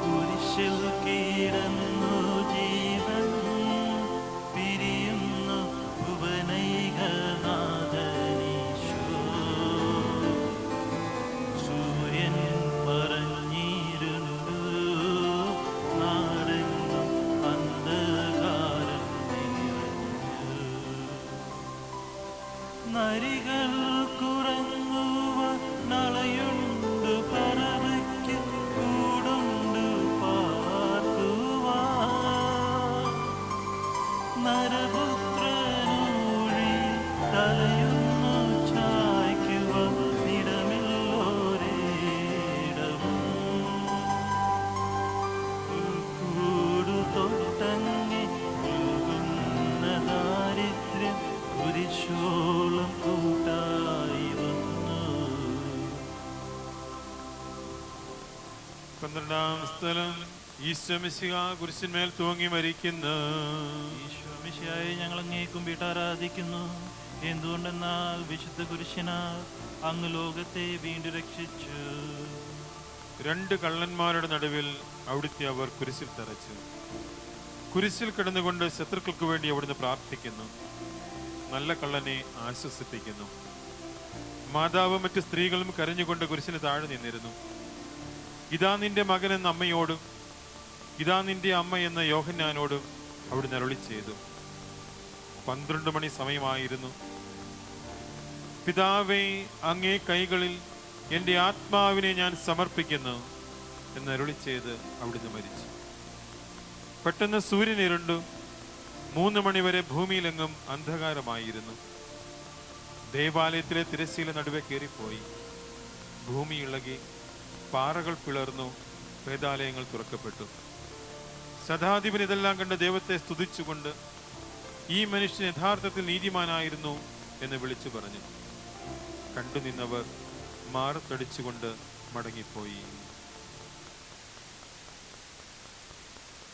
കുരിശിൽ കിടന്നു ജീവൻ പിരിയുന്നു ഭുവനൈകനാഥനീശോ. സൂര്യൻ പറഞ്ഞിരുന്നു നാടെങ്ങും അന്ധകാരം നിറഞ്ഞു. നരികൾ കുറങ്ങുവ നളയുണ്ടു പറവയ്ക്ക് കൂടുണ്ടു പാർക്കുവാൻ. നരപുത്രനൂഴി തലയുന്നു ചായ്ക്കുവാൻ ഇടമില്ലോരേടവും. കൂടു തൊട്ടങ്ങി ഒഴുകുന്ന ദാരിദ്ര്യം കുരിശോളം കൂട്ടായി വന്നു. 12-ാം സ്ഥലം. ഈശോ മിശിഹ കുരിശിന്മേൽ തൂങ്ങി മരിക്കുന്നു. ഈശോ മിശിഹായെ ഞങ്ങൾ അങ്ങേ കുമ്പിട്ട് ആരാധിക്കുന്നു. എന്തുകൊണ്ടെന്നാൽ വിശുദ്ധ കുരിശിനാൽ അങ്ങ് ലോകത്തെ വീണ്ടും രക്ഷിച്ചു. 2 കള്ളന്മാരുടെ നടുവിൽ അവിടുത്തെ അവർ കുരിശിൽ തറച്ചു. കുരിശിൽ കിടന്നുകൊണ്ട് ശത്രുക്കൾക്ക് വേണ്ടി അവിടുന്ന് പ്രാർത്ഥിക്കുന്നു. നല്ല കള്ളനെ ആശ്വസിപ്പിക്കുന്നു. മാതാവും മറ്റു സ്ത്രീകളും കരഞ്ഞുകൊണ്ട് കുരിശിന് താഴെ നിന്നിരുന്നു. ഇതാ നിന്റെ മകൻ എന്ന അമ്മയോടും ഇതാ നിന്റെ അമ്മ എന്ന യോഹന്നാനോടും അവിടുന്ന് അരുളി ചെയ്തു. 12 മണി സമയമായിരുന്നു. പിതാവേ, അങ്ങേ കൈകളിൽ എൻ്റെ ആത്മാവിനെ ഞാൻ സമർപ്പിക്കുന്നു എന്ന് അരുളി ചെയ്ത് അവിടുന്ന് മരിച്ചു. പെട്ടെന്ന് സൂര്യൻ ഇരുണ്ടു. 3 മണിവരെ ഭൂമിയിലെങ്ങും അന്ധകാരമായിരുന്നു. ദേവാലയത്തിലെ തിരശ്ശീല നടുവെ കയറിപ്പോയി. ഭൂമി ഇളകി, പാറകൾ പിളർന്നു, വേദാലയങ്ങൾ തുറക്കപ്പെട്ടു. ശതാധിപൻ ഇതെല്ലാം കണ്ട് ദൈവത്തെ സ്തുതിച്ചുകൊണ്ട് ഈ മനുഷ്യൻ യഥാർത്ഥത്തിൽ നീതിമാനായിരുന്നു എന്ന് വിളിച്ചു പറഞ്ഞു. കണ്ടുനിന്നവർ മാറത്തടിച്ചുകൊണ്ട് മടങ്ങിപ്പോയി.